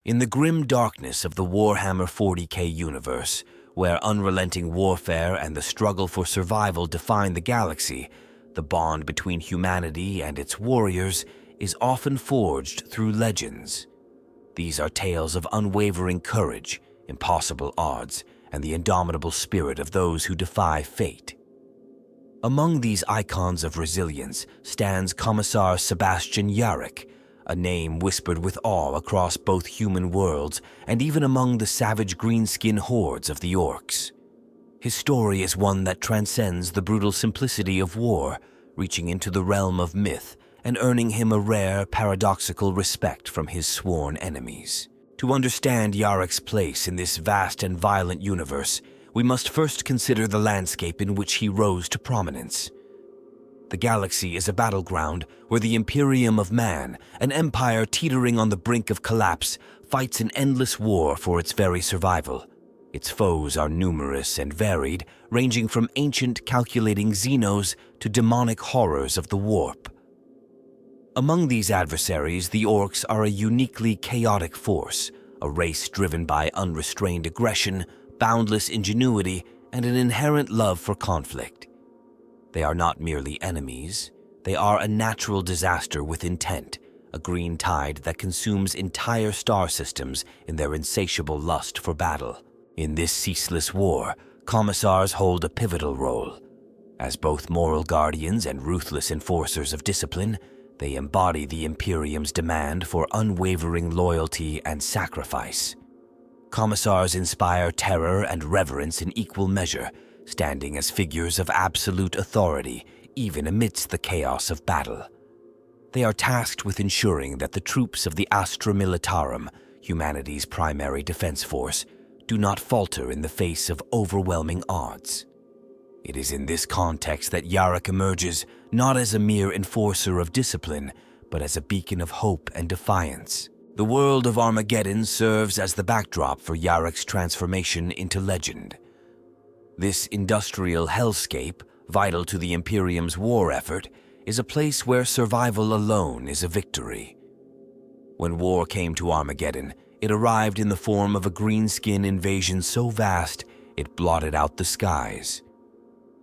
In the grim darkness of the Warhammer 40k universe, where unrelenting warfare and the struggle for survival define the galaxy, the bond between humanity and its warriors is often forged through legends. These are tales of unwavering courage, impossible odds, and the indomitable spirit of those who defy fate. Among these icons of resilience stands Commissar Sebastian Yarrick, a name whispered with awe across both human worlds and even among the savage greenskin hordes of the Orks. His story is one that transcends the brutal simplicity of war, reaching into the realm of myth and earning him a rare, paradoxical respect from his sworn enemies. To understand Yarrick's place in this vast and violent universe, we must first consider the landscape in which he rose to prominence. The galaxy is a battleground where the Imperium of Man, an empire teetering on the brink of collapse, fights an endless war for its very survival. Its foes are numerous and varied, ranging from ancient calculating Xenos to demonic horrors of the warp. Among these adversaries, the Orks are a uniquely chaotic force, a race driven by unrestrained aggression, boundless ingenuity, and an inherent love for conflict. They are not merely enemies, they are a natural disaster with intent, a green tide that consumes entire star systems in their insatiable lust for battle. In this ceaseless war, commissars hold a pivotal role. As both moral guardians and ruthless enforcers of discipline, they embody the Imperium's demand for unwavering loyalty and sacrifice. Commissars inspire terror and reverence in equal measure, standing as figures of absolute authority even amidst the chaos of battle. They are tasked with ensuring that the troops of the Astra Militarum, humanity's primary defense force, do not falter in the face of overwhelming odds. It is in this context that Yarrick emerges not as a mere enforcer of discipline, but as a beacon of hope and defiance. The world of Armageddon serves as the backdrop for Yarrick's transformation into legend. This industrial hellscape, vital to the Imperium's war effort, is a place where survival alone is a victory. When war came to Armageddon, it arrived in the form of a greenskin invasion so vast it blotted out the skies.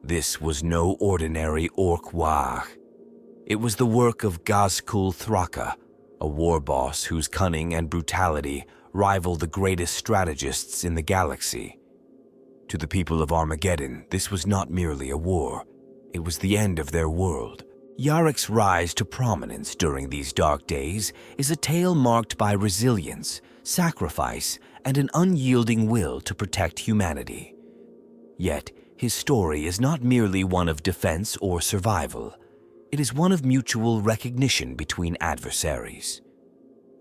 This was no ordinary Ork war. It was the work of Gazkul Thraka, a war boss whose cunning and brutality rival the greatest strategists in the galaxy. To the people of Armageddon, this was not merely a war. It was the end of their world. Yarrick's rise to prominence during these dark days is a tale marked by resilience, sacrifice, and an unyielding will to protect humanity. Yet, his story is not merely one of defense or survival. It is one of mutual recognition between adversaries.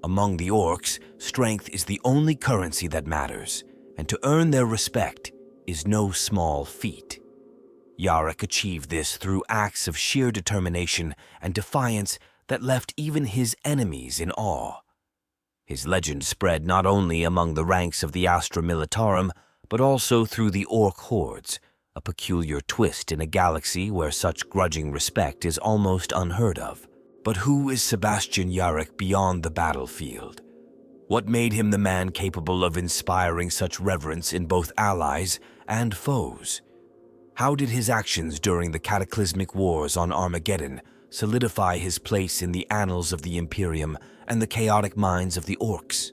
Among the Orks, strength is the only currency that matters, and to earn their respect is no small feat. Yarrick achieved this through acts of sheer determination and defiance that left even his enemies in awe. His legend spread not only among the ranks of the Astra Militarum, but also through the Ork hordes, a peculiar twist in a galaxy where such grudging respect is almost unheard of. But who is Sebastian Yarrick beyond the battlefield? What made him the man capable of inspiring such reverence in both allies and foes? How did his actions during the cataclysmic wars on Armageddon solidify his place in the annals of the Imperium and the chaotic minds of the Orks?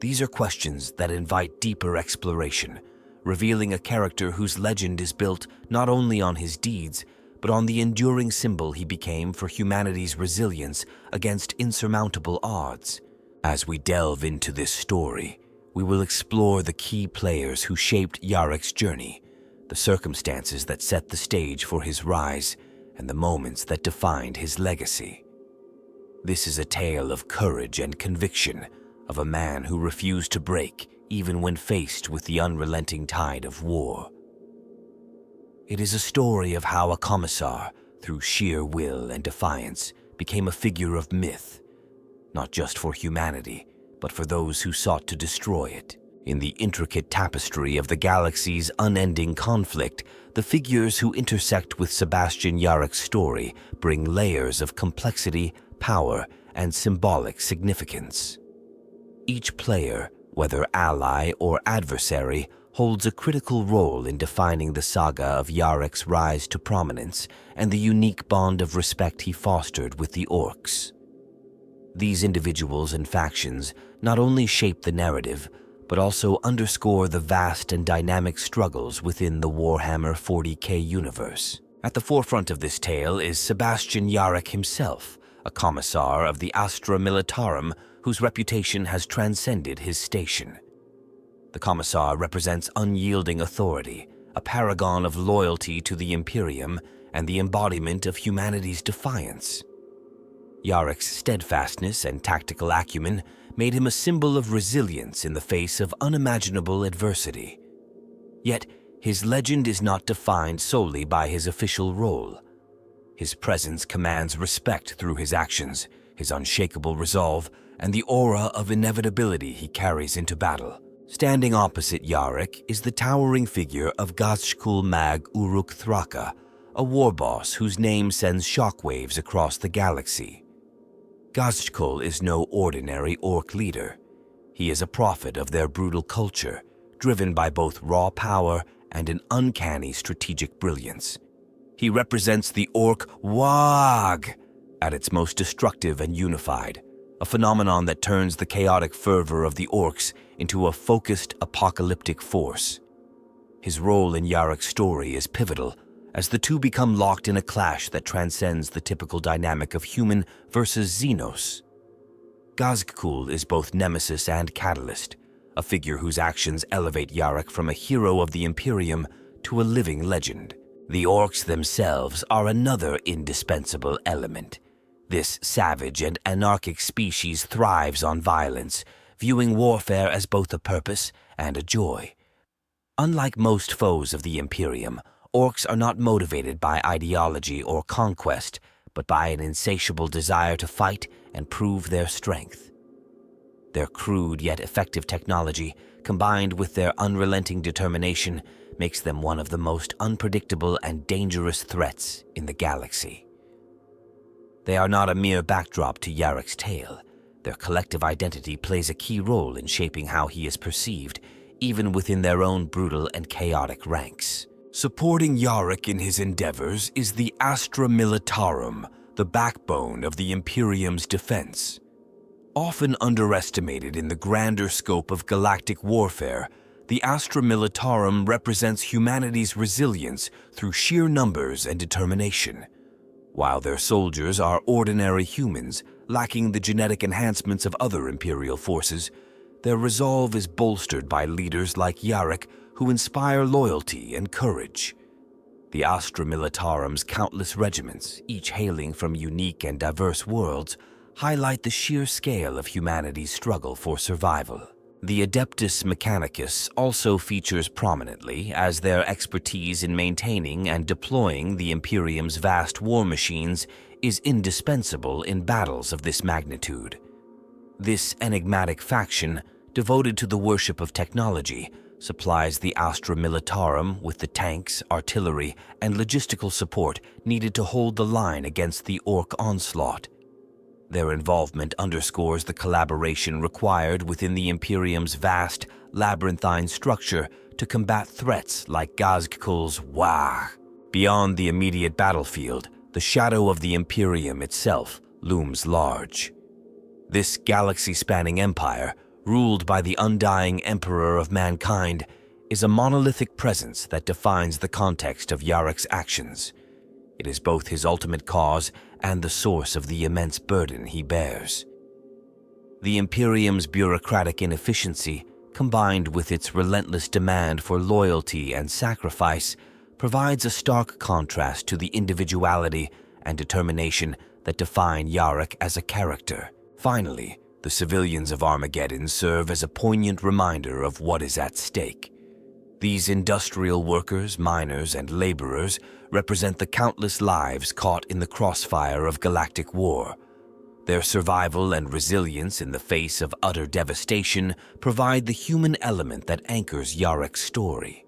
These are questions that invite deeper exploration, revealing a character whose legend is built not only on his deeds, but on the enduring symbol he became for humanity's resilience against insurmountable odds. As we delve into this story, we will explore the key players who shaped Yarrick's journey, the circumstances that set the stage for his rise, and the moments that defined his legacy. This is a tale of courage and conviction, of a man who refused to break even when faced with the unrelenting tide of war. It is a story of how a commissar, through sheer will and defiance, became a figure of myth, not just for humanity, but for those who sought to destroy it. In the intricate tapestry of the galaxy's unending conflict, the figures who intersect with Sebastian Yarrick's story bring layers of complexity, power, and symbolic significance. Each player, whether ally or adversary, holds a critical role in defining the saga of Yarrick's rise to prominence and the unique bond of respect he fostered with the Orks. These individuals and factions not only shape the narrative, but also underscore the vast and dynamic struggles within the Warhammer 40k universe. At the forefront of this tale is Sebastian Yarrick himself, a commissar of the Astra Militarum whose reputation has transcended his station. The commissar represents unyielding authority, a paragon of loyalty to the Imperium, and the embodiment of humanity's defiance. Yarrick's steadfastness and tactical acumen made him a symbol of resilience in the face of unimaginable adversity. Yet, his legend is not defined solely by his official role. His presence commands respect through his actions, his unshakable resolve, and the aura of inevitability he carries into battle. Standing opposite Yarrick is the towering figure of Gazchkul Mag Uruk Thraka, a war boss whose name sends shockwaves across the galaxy. Gazchkul is no ordinary Ork leader. He is a prophet of their brutal culture, driven by both raw power and an uncanny strategic brilliance. He represents the Ork Wag at its most destructive and unified, a phenomenon that turns the chaotic fervor of the Orks into a focused apocalyptic force. His role in Yarrick's story is pivotal, as the two become locked in a clash that transcends the typical dynamic of human versus Xenos. Gazchkul is both nemesis and catalyst, a figure whose actions elevate Yarrick from a hero of the Imperium to a living legend. The Orks themselves are another indispensable element. This savage and anarchic species thrives on violence, viewing warfare as both a purpose and a joy. Unlike most foes of the Imperium, Orks are not motivated by ideology or conquest, but by an insatiable desire to fight and prove their strength. Their crude yet effective technology, combined with their unrelenting determination, makes them one of the most unpredictable and dangerous threats in the galaxy. They are not a mere backdrop to Yarrick's tale. Their collective identity plays a key role in shaping how he is perceived, even within their own brutal and chaotic ranks. Supporting Yarrick in his endeavors is the Astra Militarum, the backbone of the Imperium's defense. Often underestimated in the grander scope of galactic warfare, the Astra Militarum represents humanity's resilience through sheer numbers and determination. While their soldiers are ordinary humans, lacking the genetic enhancements of other Imperial forces, their resolve is bolstered by leaders like Yarrick who inspire loyalty and courage. The Astra Militarum's countless regiments, each hailing from unique and diverse worlds, highlight the sheer scale of humanity's struggle for survival. The Adeptus Mechanicus also features prominently, as their expertise in maintaining and deploying the Imperium's vast war machines is indispensable in battles of this magnitude. This enigmatic faction, devoted to the worship of technology, supplies the Astra Militarum with the tanks, artillery, and logistical support needed to hold the line against the Ork onslaught. Their involvement underscores the collaboration required within the Imperium's vast, labyrinthine structure to combat threats like Gazchkul's Wah. Beyond the immediate battlefield, the shadow of the Imperium itself looms large. This galaxy-spanning empire, ruled by the undying Emperor of mankind, is a monolithic presence that defines the context of Yarrick's actions. It is both his ultimate cause and the source of the immense burden he bears. The Imperium's bureaucratic inefficiency, combined with its relentless demand for loyalty and sacrifice, provides a stark contrast to the individuality and determination that define Yarrick as a character. Finally, the civilians of Armageddon serve as a poignant reminder of what is at stake. These industrial workers, miners, and laborers represent the countless lives caught in the crossfire of galactic war. Their survival and resilience in the face of utter devastation provide the human element that anchors Yarrick's story.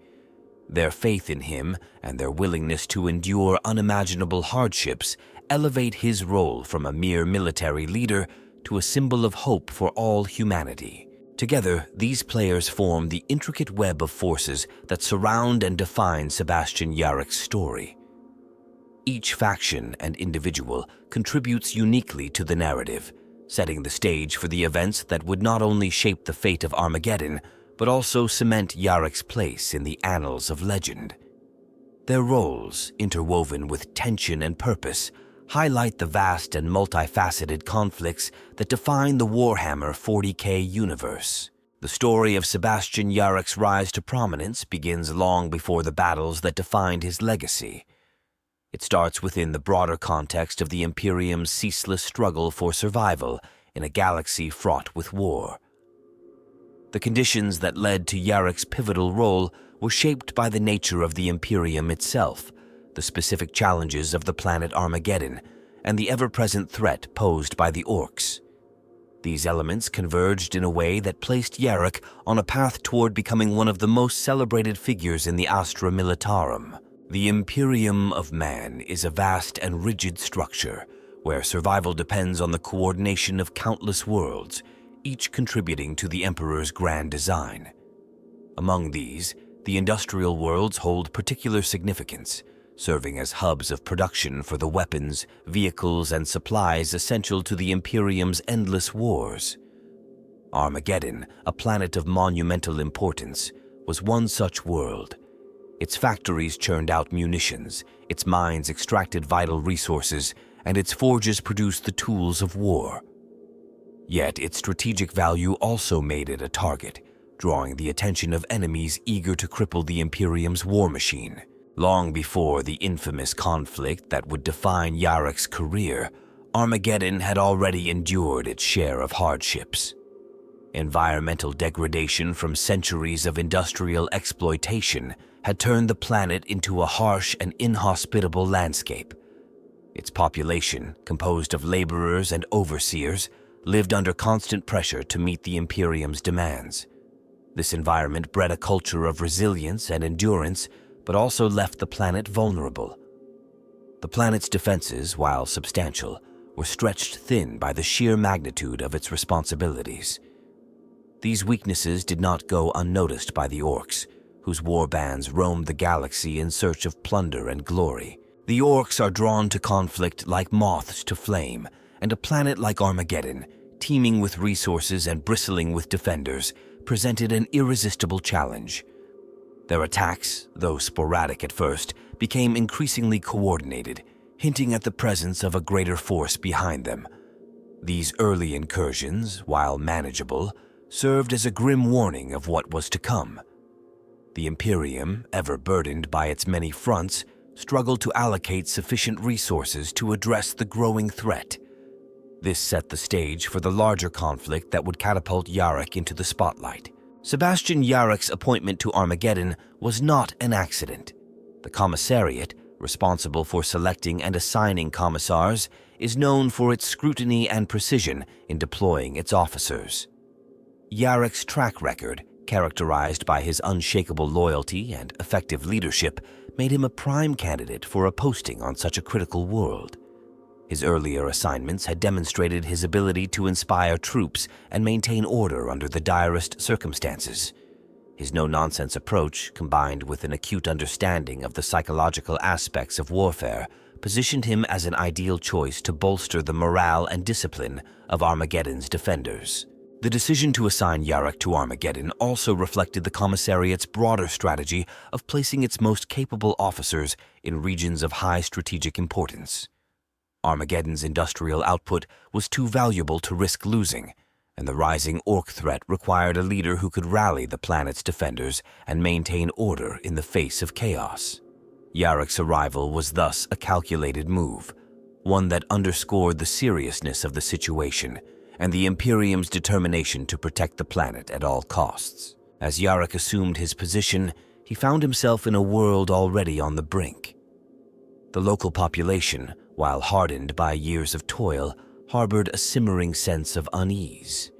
Their faith in him and their willingness to endure unimaginable hardships elevate his role from a mere military leader to a symbol of hope for all humanity. Together, these players form the intricate web of forces that surround and define Sebastian Yarrick's story. Each faction and individual contributes uniquely to the narrative, setting the stage for the events that would not only shape the fate of Armageddon, but also cement Yarrick's place in the annals of legend. Their roles, interwoven with tension and purpose, highlight the vast and multifaceted conflicts that define the Warhammer 40k universe. The story of Sebastian Yarrick's rise to prominence begins long before the battles that defined his legacy. It starts within the broader context of the Imperium's ceaseless struggle for survival in a galaxy fraught with war. The conditions that led to Yarrick's pivotal role were shaped by the nature of the Imperium itself, the specific challenges of the planet Armageddon, and the ever-present threat posed by the Orks. These elements converged in a way that placed Yarrick on a path toward becoming one of the most celebrated figures in the Astra Militarum. The Imperium of Man is a vast and rigid structure, where survival depends on the coordination of countless worlds, each contributing to the Emperor's grand design. Among these, the industrial worlds hold particular significance, serving as hubs of production for the weapons, vehicles, and supplies essential to the Imperium's endless wars. Armageddon, a planet of monumental importance, was one such world. Its factories churned out munitions, its mines extracted vital resources, and its forges produced the tools of war. Yet its strategic value also made it a target, drawing the attention of enemies eager to cripple the Imperium's war machine. Long before the infamous conflict that would define Yarrick's career, Armageddon had already endured its share of hardships. Environmental degradation from centuries of industrial exploitation had turned the planet into a harsh and inhospitable landscape. Its population, composed of laborers and overseers, lived under constant pressure to meet the Imperium's demands. This environment bred a culture of resilience and endurance, but also left the planet vulnerable. The planet's defenses, while substantial, were stretched thin by the sheer magnitude of its responsibilities. These weaknesses did not go unnoticed by the Orks, whose warbands roamed the galaxy in search of plunder and glory. The Orks are drawn to conflict like moths to flame, and a planet like Armageddon, teeming with resources and bristling with defenders, presented an irresistible challenge. Their attacks, though sporadic at first, became increasingly coordinated, hinting at the presence of a greater force behind them. These early incursions, while manageable, served as a grim warning of what was to come. The Imperium, ever burdened by its many fronts, struggled to allocate sufficient resources to address the growing threat. This set the stage for the larger conflict that would catapult Yarrick into the spotlight. Sebastian Yarrick's appointment to Armageddon was not an accident. The commissariat, responsible for selecting and assigning commissars, is known for its scrutiny and precision in deploying its officers. Yarrick's track record, characterized by his unshakable loyalty and effective leadership, made him a prime candidate for a posting on such a critical world. His earlier assignments had demonstrated his ability to inspire troops and maintain order under the direst circumstances. His no-nonsense approach, combined with an acute understanding of the psychological aspects of warfare, positioned him as an ideal choice to bolster the morale and discipline of Armageddon's defenders. The decision to assign Yarrick to Armageddon also reflected the commissariat's broader strategy of placing its most capable officers in regions of high strategic importance. Armageddon's industrial output was too valuable to risk losing, and the rising Ork threat required a leader who could rally the planet's defenders and maintain order in the face of chaos. Yarrick's arrival was thus a calculated move, one that underscored the seriousness of the situation and the Imperium's determination to protect the planet at all costs. As Yarrick assumed his position, he found himself in a world already on the brink. The local population, while hardened by years of toil, harbored a simmering sense of unease.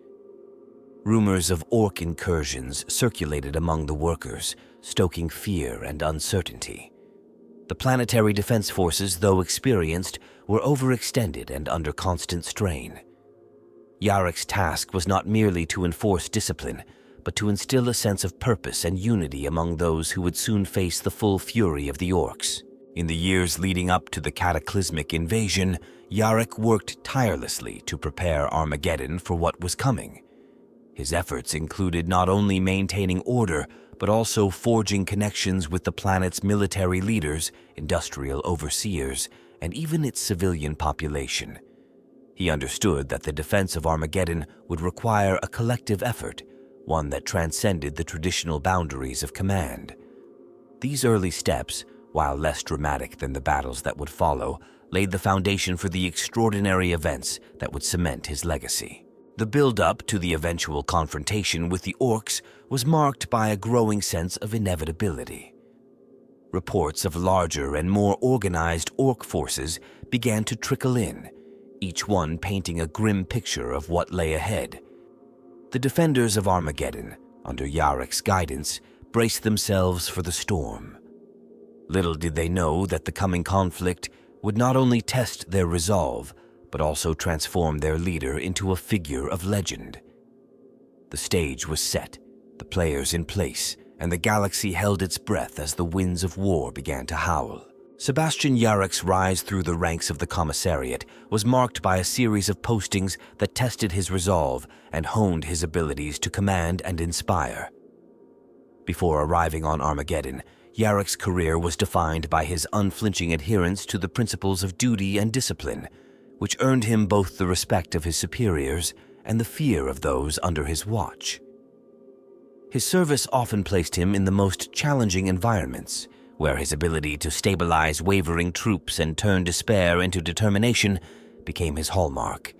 Rumors of Ork incursions circulated among the workers, stoking fear and uncertainty. The planetary defense forces, though experienced, were overextended and under constant strain. Yarrick's task was not merely to enforce discipline, but to instill a sense of purpose and unity among those who would soon face the full fury of the Orks. In the years leading up to the cataclysmic invasion, Yarrick worked tirelessly to prepare Armageddon for what was coming. His efforts included not only maintaining order, but also forging connections with the planet's military leaders, industrial overseers, and even its civilian population. He understood that the defense of Armageddon would require a collective effort, one that transcended the traditional boundaries of command. These early steps, while less dramatic than the battles that would follow, laid the foundation for the extraordinary events that would cement his legacy. The build-up to the eventual confrontation with the Orks was marked by a growing sense of inevitability. Reports of larger and more organized Ork forces began to trickle in, each one painting a grim picture of what lay ahead. The defenders of Armageddon, under Yarrick's guidance, braced themselves for the storm. Little did they know that the coming conflict would not only test their resolve, but also transform their leader into a figure of legend. The stage was set, the players in place, and the galaxy held its breath as the winds of war began to howl. Sebastian Yarrick's rise through the ranks of the commissariat was marked by a series of postings that tested his resolve and honed his abilities to command and inspire. Before arriving on Armageddon, Yarrick's career was defined by his unflinching adherence to the principles of duty and discipline, which earned him both the respect of his superiors and the fear of those under his watch. His service often placed him in the most challenging environments, where his ability to stabilize wavering troops and turn despair into determination became his hallmark.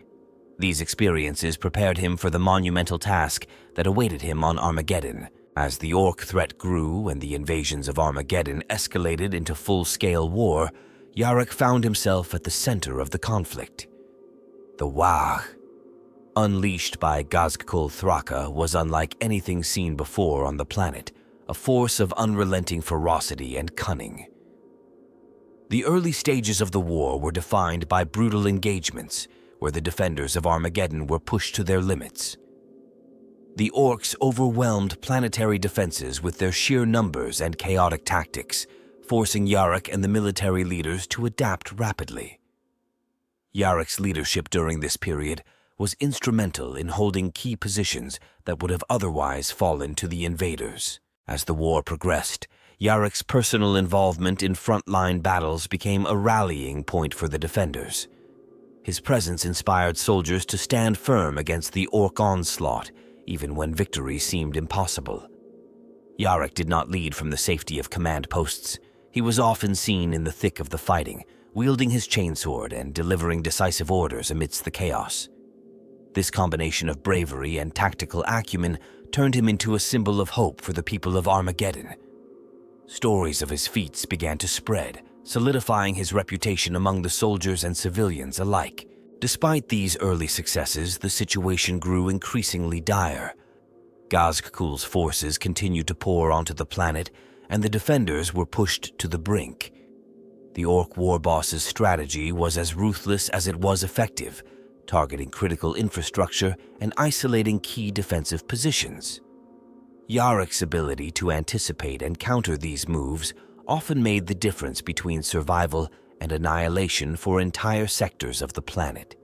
These experiences prepared him for the monumental task that awaited him on Armageddon. As the Ork threat grew and the invasions of Armageddon escalated into full-scale war, Yarrick found himself at the center of the conflict. The Wah, unleashed by Gazgkul Thraka, was unlike anything seen before on the planet, a force of unrelenting ferocity and cunning. The early stages of the war were defined by brutal engagements, where the defenders of Armageddon were pushed to their limits. The Orks overwhelmed planetary defenses with their sheer numbers and chaotic tactics, forcing Yarrick and the military leaders to adapt rapidly. Yarrick's leadership during this period was instrumental in holding key positions that would have otherwise fallen to the invaders. As the war progressed, Yarrick's personal involvement in frontline battles became a rallying point for the defenders. His presence inspired soldiers to stand firm against the Ork onslaught, even when victory seemed impossible. Yarrick did not lead from the safety of command posts. He was often seen in the thick of the fighting, wielding his chainsword and delivering decisive orders amidst the chaos. This combination of bravery and tactical acumen turned him into a symbol of hope for the people of Armageddon. Stories of his feats began to spread, solidifying his reputation among the soldiers and civilians alike. Despite these early successes, the situation grew increasingly dire. Gazgkul's forces continued to pour onto the planet, and the defenders were pushed to the brink. The Ork war boss's strategy was as ruthless as it was effective, targeting critical infrastructure and isolating key defensive positions. Yarrick's ability to anticipate and counter these moves often made the difference between survival and annihilation for entire sectors of the planet.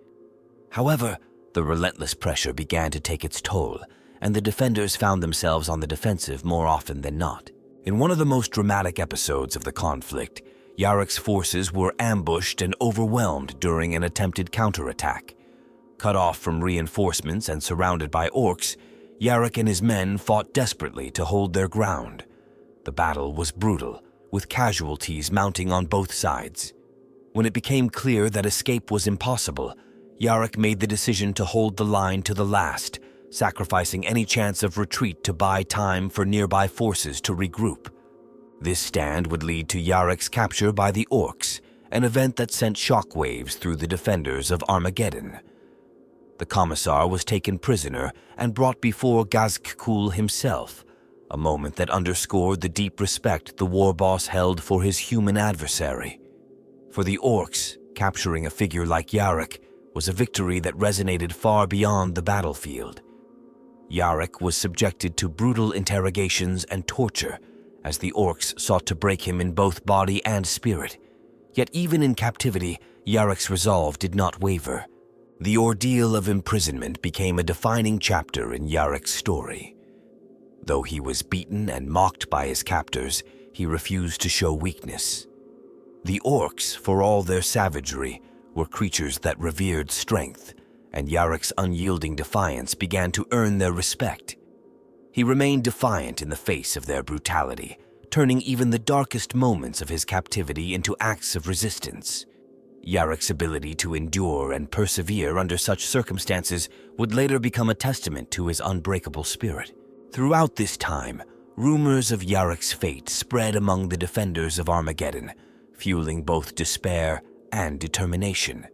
However, the relentless pressure began to take its toll, and the defenders found themselves on the defensive more often than not. In one of the most dramatic episodes of the conflict, Yarrick's forces were ambushed and overwhelmed during an attempted counterattack. Cut off from reinforcements and surrounded by Orks, Yarrick and his men fought desperately to hold their ground. The battle was brutal, with casualties mounting on both sides. When it became clear that escape was impossible, Yarrick made the decision to hold the line to the last, sacrificing any chance of retreat to buy time for nearby forces to regroup. This stand would lead to Yarrick's capture by the Orks, an event that sent shockwaves through the defenders of Armageddon. The commissar was taken prisoner and brought before Gazgkul himself, a moment that underscored the deep respect the war boss held for his human adversary. For the Orks, capturing a figure like Yarrick was a victory that resonated far beyond the battlefield. Yarrick was subjected to brutal interrogations and torture as the Orks sought to break him in both body and spirit. Yet even in captivity, Yarrick's resolve did not waver. The ordeal of imprisonment became a defining chapter in Yarrick's story. Though he was beaten and mocked by his captors, he refused to show weakness. The Orks, for all their savagery, were creatures that revered strength, and Yarrick's unyielding defiance began to earn their respect. He remained defiant in the face of their brutality, turning even the darkest moments of his captivity into acts of resistance. Yarrick's ability to endure and persevere under such circumstances would later become a testament to his unbreakable spirit. Throughout this time, rumors of Yarrick's fate spread among the defenders of Armageddon, fueling both despair and determination.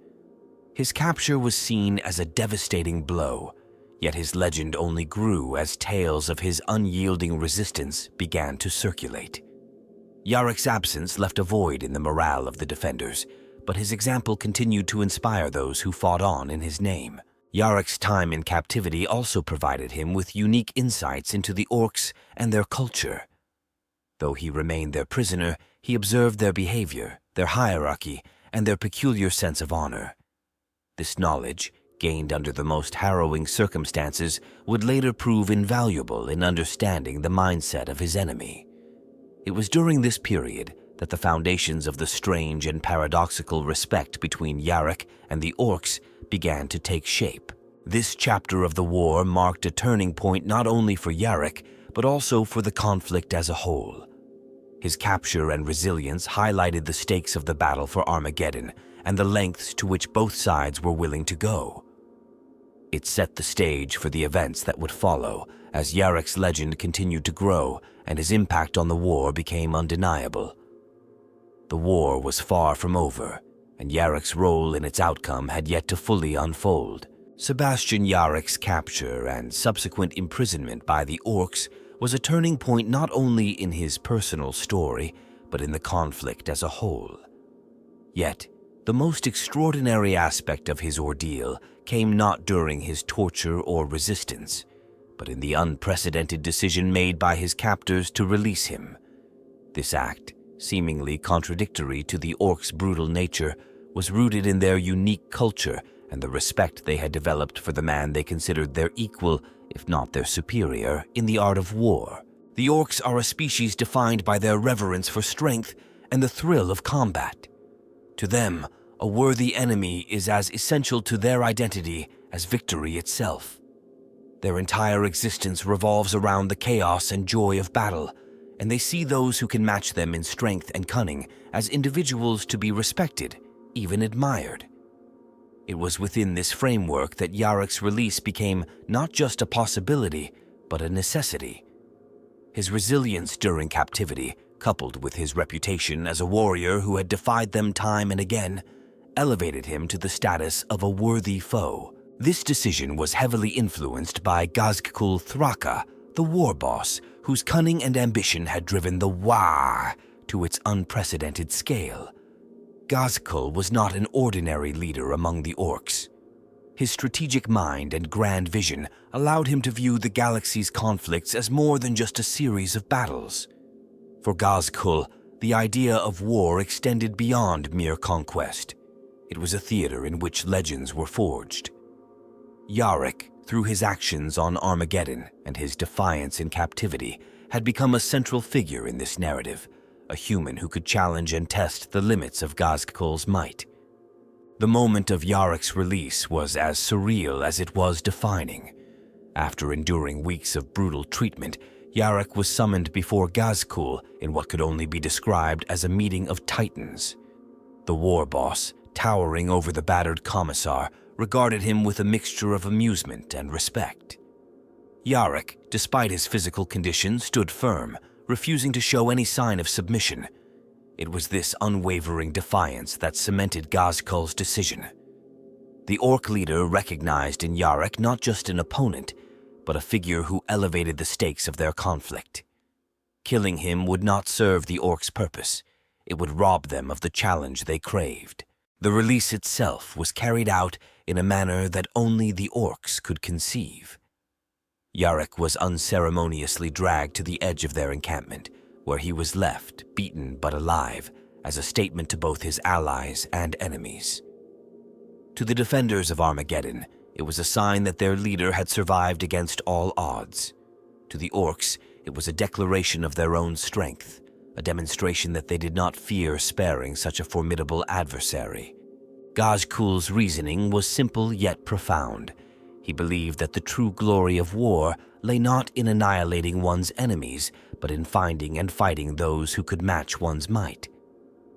His capture was seen as a devastating blow, yet his legend only grew as tales of his unyielding resistance began to circulate. Yarrick's absence left a void in the morale of the defenders, but his example continued to inspire those who fought on in his name. Yarrick's time in captivity also provided him with unique insights into the Orks and their culture. Though he remained their prisoner, he observed their behavior, their hierarchy, and their peculiar sense of honor. This knowledge, gained under the most harrowing circumstances, would later prove invaluable in understanding the mindset of his enemy. It was during this period that the foundations of the strange and paradoxical respect between Yarrick and the Orks began to take shape. This chapter of the war marked a turning point not only for Yarrick, but also for the conflict as a whole. His capture and resilience highlighted the stakes of the battle for Armageddon and the lengths to which both sides were willing to go. It set the stage for the events that would follow as Yarrick's legend continued to grow and his impact on the war became undeniable. The war was far from over, and Yarrick's role in its outcome had yet to fully unfold. Sebastian Yarrick's capture and subsequent imprisonment by the Orks was a turning point not only in his personal story, but in the conflict as a whole. Yet, the most extraordinary aspect of his ordeal came not during his torture or resistance, but in the unprecedented decision made by his captors to release him. This act, seemingly contradictory to the Orks' brutal nature, was rooted in their unique culture and the respect they had developed for the man they considered their equal, if not their superior, in the art of war. The Orks are a species defined by their reverence for strength and the thrill of combat. To them, a worthy enemy is as essential to their identity as victory itself. Their entire existence revolves around the chaos and joy of battle, and they see those who can match them in strength and cunning as individuals to be respected, even admired. It was within this framework that Yarrick's release became not just a possibility, but a necessity. His resilience during captivity, coupled with his reputation as a warrior who had defied them time and again, elevated him to the status of a worthy foe. This decision was heavily influenced by Ghazghkull Thraka, the war boss, whose cunning and ambition had driven the Wa to its unprecedented scale. Ghazghkull was not an ordinary leader among the Orks. His strategic mind and grand vision allowed him to view the galaxy's conflicts as more than just a series of battles. For Ghazghkull, the idea of war extended beyond mere conquest. It was a theater in which legends were forged. Yarrick, through his actions on Armageddon and his defiance in captivity, had become a central figure in this narrative, a human who could challenge and test the limits of Ghazghkull's might. The moment of Yarrick's release was as surreal as it was defining. After enduring weeks of brutal treatment, Yarrick was summoned before Ghazghkull in what could only be described as a meeting of titans. The war boss, towering over the battered commissar, regarded him with a mixture of amusement and respect. Yarrick, despite his physical condition, stood firm, refusing to show any sign of submission. It was this unwavering defiance that cemented Ghazghkull's decision. The Ork leader recognized in Yarrick not just an opponent, but a figure who elevated the stakes of their conflict. Killing him would not serve the Orks' purpose. It would rob them of the challenge they craved. The release itself was carried out in a manner that only the Orks could conceive. Yarrick was unceremoniously dragged to the edge of their encampment, where he was left, beaten but alive, as a statement to both his allies and enemies. To the defenders of Armageddon, it was a sign that their leader had survived against all odds. To the Orks, it was a declaration of their own strength, a demonstration that they did not fear sparing such a formidable adversary. Gazkul's reasoning was simple yet profound. He believed that the true glory of war lay not in annihilating one's enemies, but in finding and fighting those who could match one's might.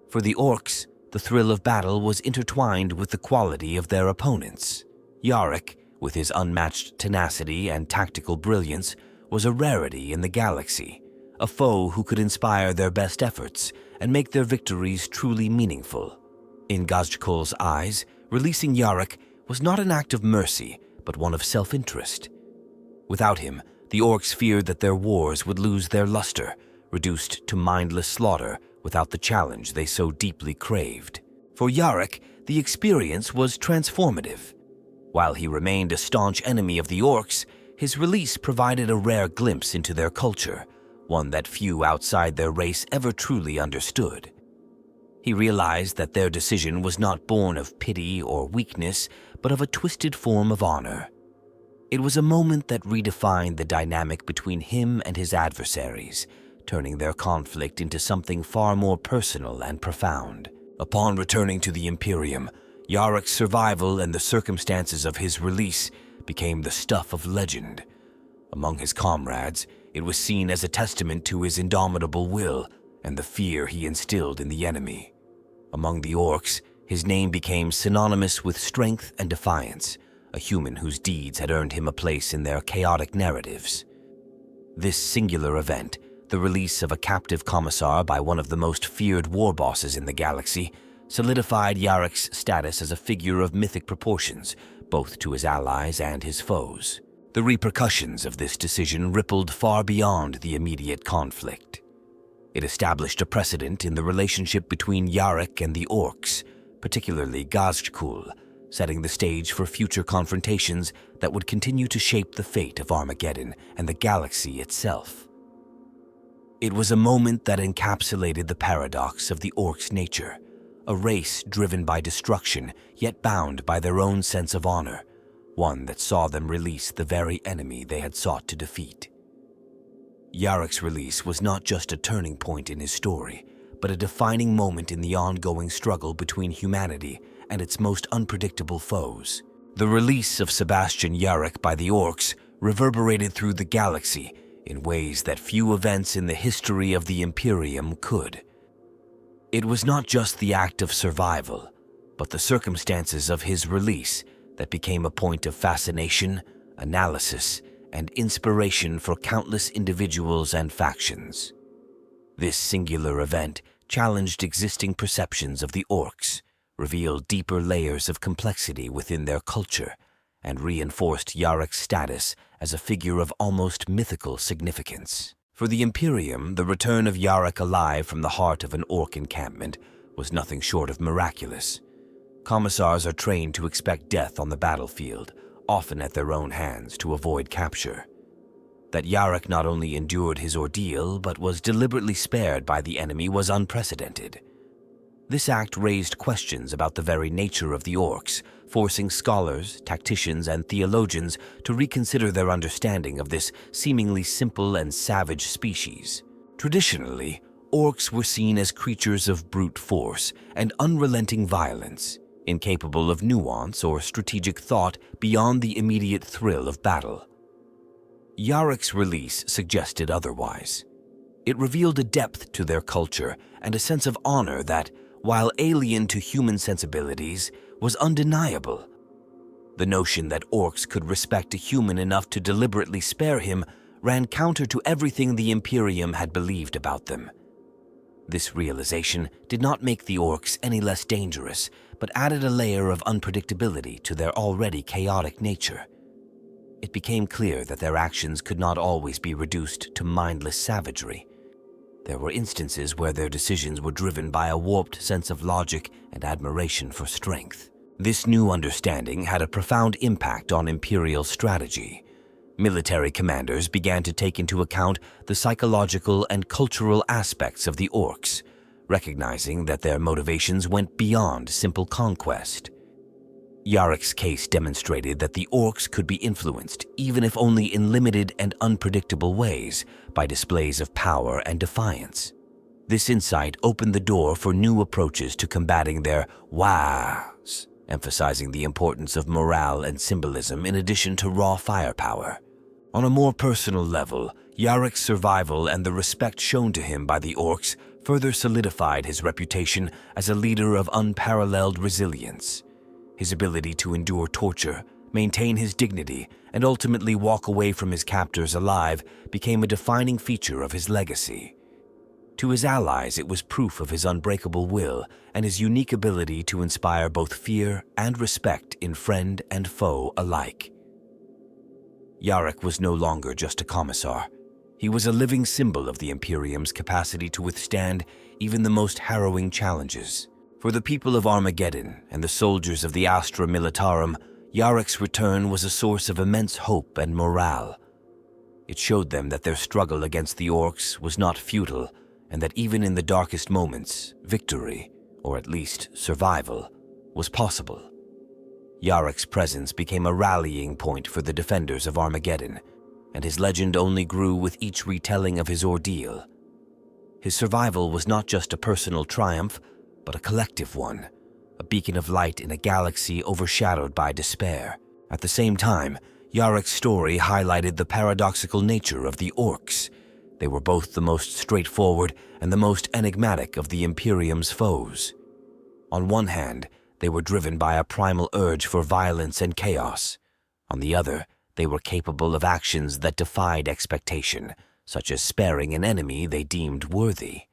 For the Orks, the thrill of battle was intertwined with the quality of their opponents. Yarrick, with his unmatched tenacity and tactical brilliance, was a rarity in the galaxy, a foe who could inspire their best efforts and make their victories truly meaningful. In Gazkul's eyes, releasing Yarrick was not an act of mercy, but one of self-interest. Without him, the Orks feared that their wars would lose their luster, reduced to mindless slaughter without the challenge they so deeply craved. For Yarrick, the experience was transformative. While he remained a staunch enemy of the Orks, his release provided a rare glimpse into their culture, one that few outside their race ever truly understood. He realized that their decision was not born of pity or weakness, but of a twisted form of honor. It was a moment that redefined the dynamic between him and his adversaries, turning their conflict into something far more personal and profound. Upon returning to the Imperium, Yarrick's survival and the circumstances of his release became the stuff of legend. Among his comrades, it was seen as a testament to his indomitable will and the fear he instilled in the enemy. Among the Orks, his name became synonymous with strength and defiance, a human whose deeds had earned him a place in their chaotic narratives. This singular event, the release of a captive commissar by one of the most feared war bosses in the galaxy, solidified Yarrick's status as a figure of mythic proportions, both to his allies and his foes. The repercussions of this decision rippled far beyond the immediate conflict. It established a precedent in the relationship between Yarrick and the Orks, particularly Gazkul, setting the stage for future confrontations that would continue to shape the fate of Armageddon and the galaxy itself. It was a moment that encapsulated the paradox of the Orks' nature, a race driven by destruction, yet bound by their own sense of honor, one that saw them release the very enemy they had sought to defeat. Yarrick's release was not just a turning point in his story, but a defining moment in the ongoing struggle between humanity and its most unpredictable foes. The release of Sebastian Yarrick by the Orks reverberated through the galaxy in ways that few events in the history of the Imperium could. It was not just the act of survival, but the circumstances of his release that became a point of fascination, analysis, and inspiration for countless individuals and factions. This singular event challenged existing perceptions of the Orks, revealed deeper layers of complexity within their culture, and reinforced Yarrick's status as a figure of almost mythical significance. For the Imperium, the return of Yarrick alive from the heart of an Ork encampment was nothing short of miraculous. Commissars are trained to expect death on the battlefield, often at their own hands, to avoid capture. That Yarrick not only endured his ordeal, but was deliberately spared by the enemy was unprecedented. This act raised questions about the very nature of the Orks, forcing scholars, tacticians, and theologians to reconsider their understanding of this seemingly simple and savage species. Traditionally, Orks were seen as creatures of brute force and unrelenting violence, incapable of nuance or strategic thought beyond the immediate thrill of battle. Yarrick's release suggested otherwise. It revealed a depth to their culture and a sense of honor that, while alien to human sensibilities, was undeniable. The notion that Orks could respect a human enough to deliberately spare him ran counter to everything the Imperium had believed about them. This realization did not make the Orks any less dangerous, but added a layer of unpredictability to their already chaotic nature. It became clear that their actions could not always be reduced to mindless savagery. There were instances where their decisions were driven by a warped sense of logic and admiration for strength. This new understanding had a profound impact on Imperial strategy. Military commanders began to take into account the psychological and cultural aspects of the Orks, recognizing that their motivations went beyond simple conquest. Yarrick's case demonstrated that the Orks could be influenced, even if only in limited and unpredictable ways, by displays of power and defiance. This insight opened the door for new approaches to combating their wows, emphasizing the importance of morale and symbolism in addition to raw firepower. On a more personal level, Yarrick's survival and the respect shown to him by the Orks further solidified his reputation as a leader of unparalleled resilience. His ability to endure torture, maintain his dignity, and ultimately walk away from his captors alive became a defining feature of his legacy. To his allies, it was proof of his unbreakable will and his unique ability to inspire both fear and respect in friend and foe alike. Yarrick was no longer just a commissar. He was a living symbol of the Imperium's capacity to withstand even the most harrowing challenges. For the people of Armageddon and the soldiers of the Astra Militarum, Yarrick's return was a source of immense hope and morale. It showed them that their struggle against the Orks was not futile, and that even in the darkest moments, victory, or at least survival, was possible. Yarrick's presence became a rallying point for the defenders of Armageddon, and his legend only grew with each retelling of his ordeal. His survival was not just a personal triumph, but a collective one, a beacon of light in a galaxy overshadowed by despair. At the same time, Yarrick's story highlighted the paradoxical nature of the Orks. They were both the most straightforward and the most enigmatic of the Imperium's foes. On one hand, they were driven by a primal urge for violence and chaos. On the other, they were capable of actions that defied expectation, such as sparing an enemy they deemed worthy.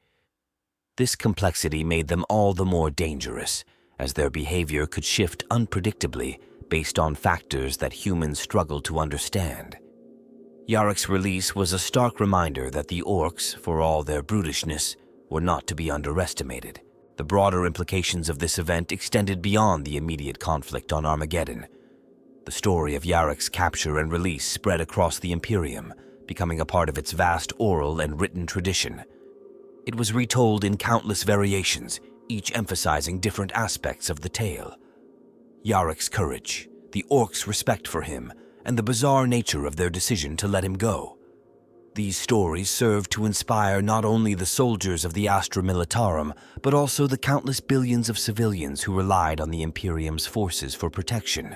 This complexity made them all the more dangerous, as their behavior could shift unpredictably based on factors that humans struggle to understand. Yarrick's release was a stark reminder that the Orks, for all their brutishness, were not to be underestimated. The broader implications of this event extended beyond the immediate conflict on Armageddon. The story of Yarrick's capture and release spread across the Imperium, becoming a part of its vast oral and written tradition. It was retold in countless variations, each emphasizing different aspects of the tale. Yarrick's courage, the Orks' respect for him, and the bizarre nature of their decision to let him go. These stories served to inspire not only the soldiers of the Astra Militarum, but also the countless billions of civilians who relied on the Imperium's forces for protection.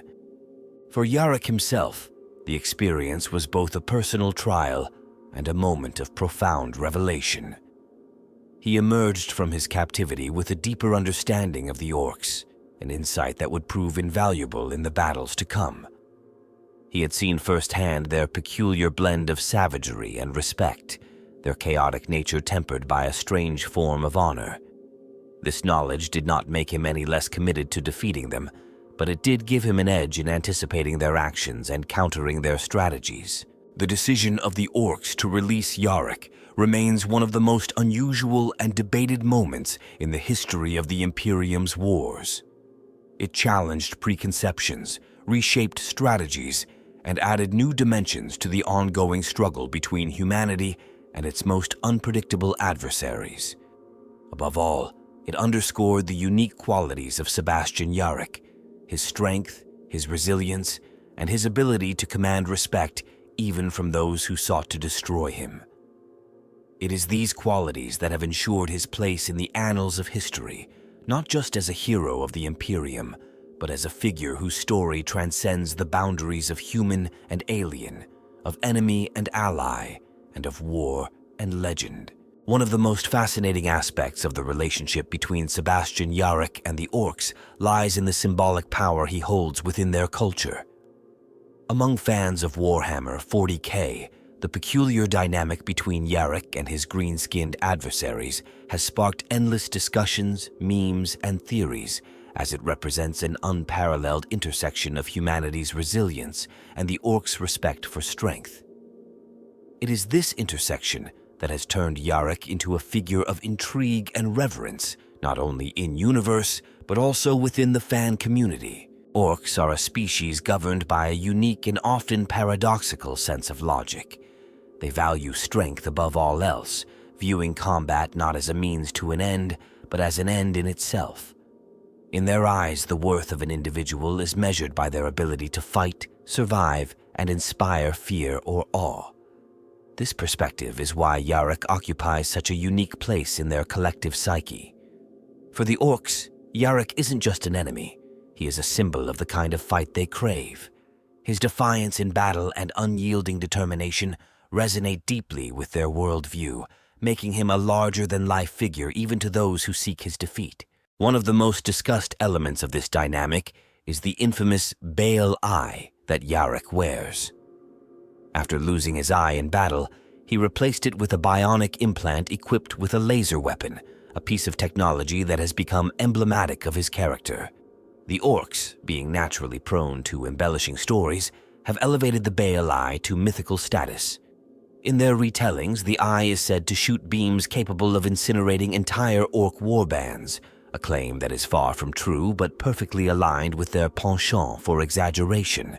For Yarrick himself, the experience was both a personal trial and a moment of profound revelation. He emerged from his captivity with a deeper understanding of the Orks, an insight that would prove invaluable in the battles to come. He had seen firsthand their peculiar blend of savagery and respect, their chaotic nature tempered by a strange form of honor. This knowledge did not make him any less committed to defeating them, but it did give him an edge in anticipating their actions and countering their strategies. The decision of the Orks to release Yarrick remains one of the most unusual and debated moments in the history of the Imperium's wars. It challenged preconceptions, reshaped strategies, and added new dimensions to the ongoing struggle between humanity and its most unpredictable adversaries. Above all, it underscored the unique qualities of Sebastian Yarrick, his strength, his resilience, and his ability to command respect even from those who sought to destroy him. It is these qualities that have ensured his place in the annals of history, not just as a hero of the Imperium, but as a figure whose story transcends the boundaries of human and alien, of enemy and ally, and of war and legend. One of the most fascinating aspects of the relationship between Sebastian Yarrick and the Orks lies in the symbolic power he holds within their culture. Among fans of Warhammer 40k, the peculiar dynamic between Yarrick and his green-skinned adversaries has sparked endless discussions, memes, and theories, as it represents an unparalleled intersection of humanity's resilience and the Orcs' respect for strength. It is this intersection that has turned Yarrick into a figure of intrigue and reverence, not only in-universe, but also within the fan community. Orks are a species governed by a unique and often paradoxical sense of logic. They value strength above all else, viewing combat not as a means to an end, but as an end in itself. In their eyes, the worth of an individual is measured by their ability to fight, survive, and inspire fear or awe. This perspective is why Yarrick occupies such a unique place in their collective psyche. For the Orks, Yarrick isn't just an enemy. He is a symbol of the kind of fight they crave. His defiance in battle and unyielding determination resonate deeply with their worldview, making him a larger-than-life figure even to those who seek his defeat. One of the most discussed elements of this dynamic is the infamous Baal Eye that Yarrick wears. After losing his eye in battle, he replaced it with a bionic implant equipped with a laser weapon, a piece of technology that has become emblematic of his character. The Orks, being naturally prone to embellishing stories, have elevated the Baal Eye to mythical status. In their retellings, the eye is said to shoot beams capable of incinerating entire Ork warbands, a claim that is far from true but perfectly aligned with their penchant for exaggeration.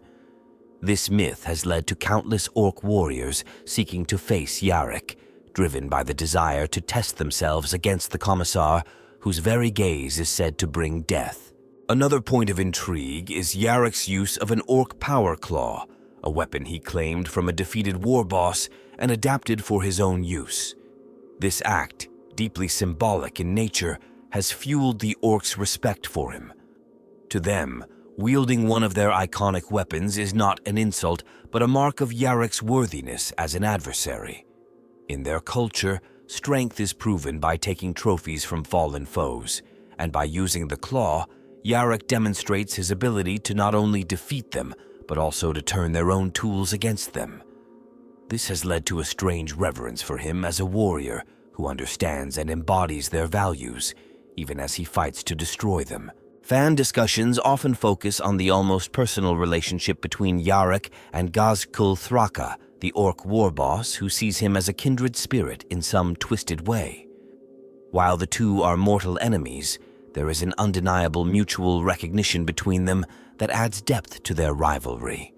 This myth has led to countless Ork warriors seeking to face Yarrick, driven by the desire to test themselves against the commissar, whose very gaze is said to bring death. Another point of intrigue is Yarrick's use of an Ork power claw, a weapon he claimed from a defeated war boss and adapted for his own use. This act, deeply symbolic in nature, has fueled the Orks' respect for him. To them, wielding one of their iconic weapons is not an insult, but a mark of Yarrick's worthiness as an adversary. In their culture, strength is proven by taking trophies from fallen foes, and by using the claw, Yarrick demonstrates his ability to not only defeat them, but also to turn their own tools against them. This has led to a strange reverence for him as a warrior who understands and embodies their values, even as he fights to destroy them. Fan discussions often focus on the almost personal relationship between Yarrick and Gazkul Thraka, the Ork war boss who sees him as a kindred spirit in some twisted way. While the two are mortal enemies, there is an undeniable mutual recognition between them that adds depth to their rivalry.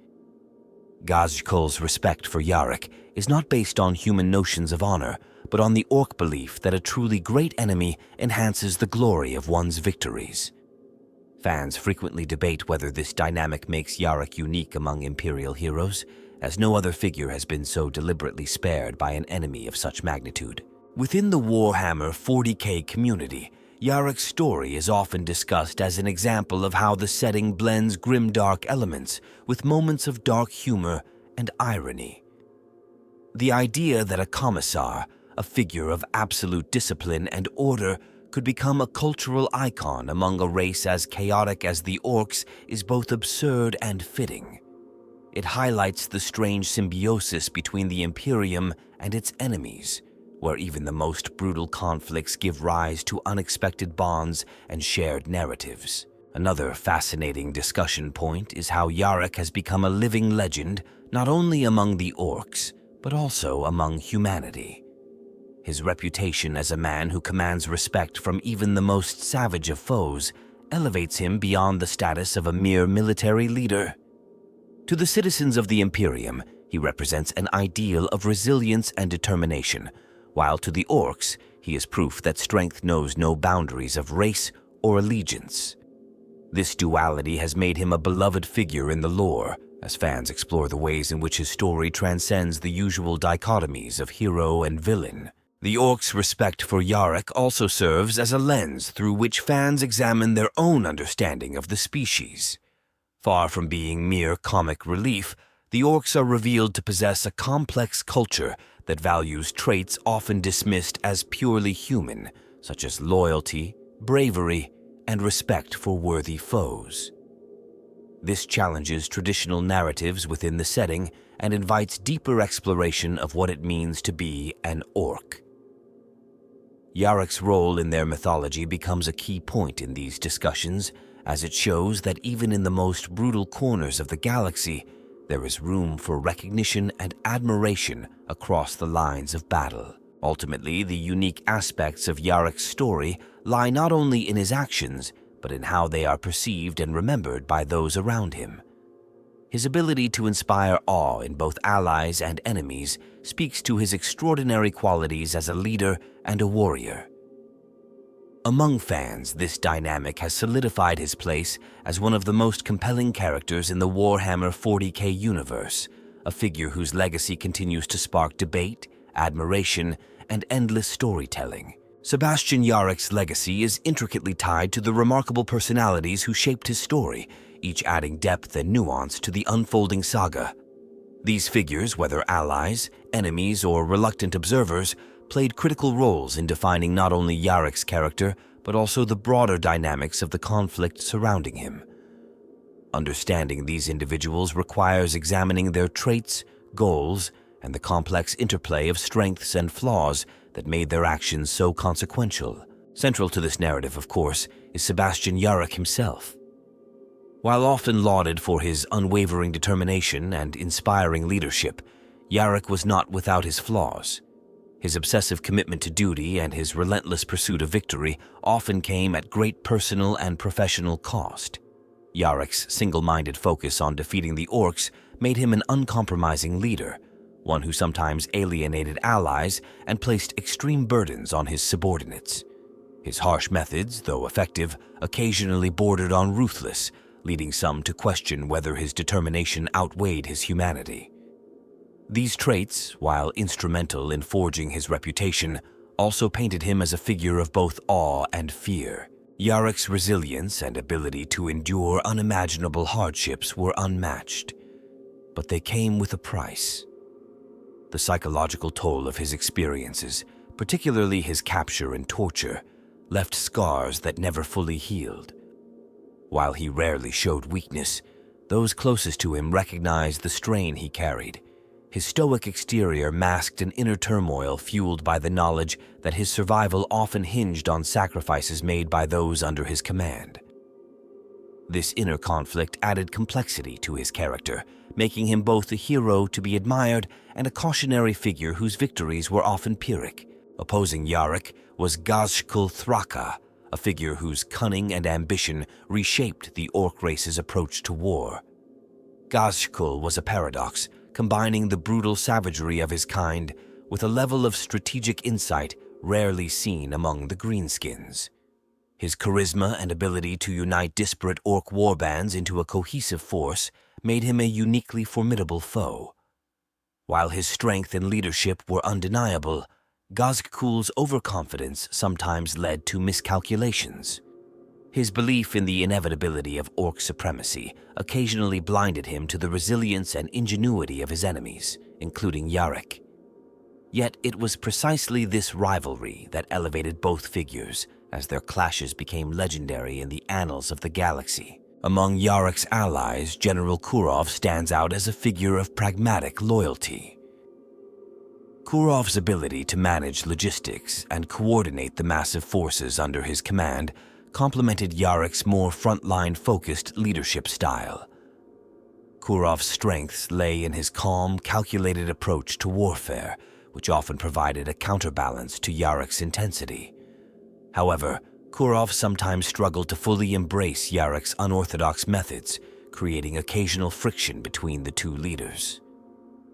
Gazkul's respect for Yarrick is not based on human notions of honor, but on the Ork belief that a truly great enemy enhances the glory of one's victories. Fans frequently debate whether this dynamic makes Yarrick unique among Imperial heroes, as no other figure has been so deliberately spared by an enemy of such magnitude. Within the Warhammer 40k community, Yarrick's story is often discussed as an example of how the setting blends grimdark elements with moments of dark humor and irony. The idea that a commissar, a figure of absolute discipline and order, could become a cultural icon among a race as chaotic as the Orks is both absurd and fitting. It highlights the strange symbiosis between the Imperium and its enemies, where even the most brutal conflicts give rise to unexpected bonds and shared narratives. Another fascinating discussion point is how Yarrick has become a living legend not only among the Orks, but also among humanity. His reputation as a man who commands respect from even the most savage of foes elevates him beyond the status of a mere military leader. To the citizens of the Imperium, he represents an ideal of resilience and determination, while to the Orks, he is proof that strength knows no boundaries of race or allegiance. This duality has made him a beloved figure in the lore, as fans explore the ways in which his story transcends the usual dichotomies of hero and villain. The Orks' respect for Yarrick also serves as a lens through which fans examine their own understanding of the species. Far from being mere comic relief, the Orks are revealed to possess a complex culture that values traits often dismissed as purely human, such as loyalty, bravery, and respect for worthy foes. This challenges traditional narratives within the setting and invites deeper exploration of what it means to be an Ork. Yarrick's role in their mythology becomes a key point in these discussions, as it shows that even in the most brutal corners of the galaxy, there is room for recognition and admiration across the lines of battle. Ultimately, the unique aspects of Yarrick's story lie not only in his actions, but in how they are perceived and remembered by those around him. His ability to inspire awe in both allies and enemies speaks to his extraordinary qualities as a leader and a warrior. Among fans, this dynamic has solidified his place as one of the most compelling characters in the Warhammer 40k universe, a figure whose legacy continues to spark debate, admiration, and endless storytelling. Sebastian Yarrick's legacy is intricately tied to the remarkable personalities who shaped his story, each adding depth and nuance to the unfolding saga. These figures, whether allies, enemies, or reluctant observers, played critical roles in defining not only Yarrick's character, but also the broader dynamics of the conflict surrounding him. Understanding these individuals requires examining their traits, goals, and the complex interplay of strengths and flaws that made their actions so consequential. Central to this narrative, of course, is Sebastian Yarrick himself. While often lauded for his unwavering determination and inspiring leadership, Yarrick was not without his flaws. His obsessive commitment to duty and his relentless pursuit of victory often came at great personal and professional cost. Yarrick's single-minded focus on defeating the Orks made him an uncompromising leader, one who sometimes alienated allies and placed extreme burdens on his subordinates. His harsh methods, though effective, occasionally bordered on ruthless, leading some to question whether his determination outweighed his humanity. These traits, while instrumental in forging his reputation, also painted him as a figure of both awe and fear. Yarrick's resilience and ability to endure unimaginable hardships were unmatched, but they came with a price. The psychological toll of his experiences, particularly his capture and torture, left scars that never fully healed. While he rarely showed weakness, those closest to him recognized the strain he carried. His stoic exterior masked an inner turmoil fueled by the knowledge that his survival often hinged on sacrifices made by those under his command. This inner conflict added complexity to his character, making him both a hero to be admired and a cautionary figure whose victories were often Pyrrhic. Opposing Yarrick was Gazhkul Thraka, a figure whose cunning and ambition reshaped the Ork race's approach to war. Gazhkul was a paradox, combining the brutal savagery of his kind with a level of strategic insight rarely seen among the greenskins. His charisma and ability to unite disparate Ork warbands into a cohesive force made him a uniquely formidable foe. While his strength and leadership were undeniable, Gazhkul's overconfidence sometimes led to miscalculations. His belief in the inevitability of Ork supremacy occasionally blinded him to the resilience and ingenuity of his enemies, including Yarrick. Yet it was precisely this rivalry that elevated both figures, as their clashes became legendary in the annals of the galaxy. Among Yarrick's allies, General Kurov stands out as a figure of pragmatic loyalty. Kurov's ability to manage logistics and coordinate the massive forces under his command complemented Yarrick's more frontline-focused leadership style. Kurov's strengths lay in his calm, calculated approach to warfare, which often provided a counterbalance to Yarrick's intensity. However, Kurov sometimes struggled to fully embrace Yarrick's unorthodox methods, creating occasional friction between the two leaders.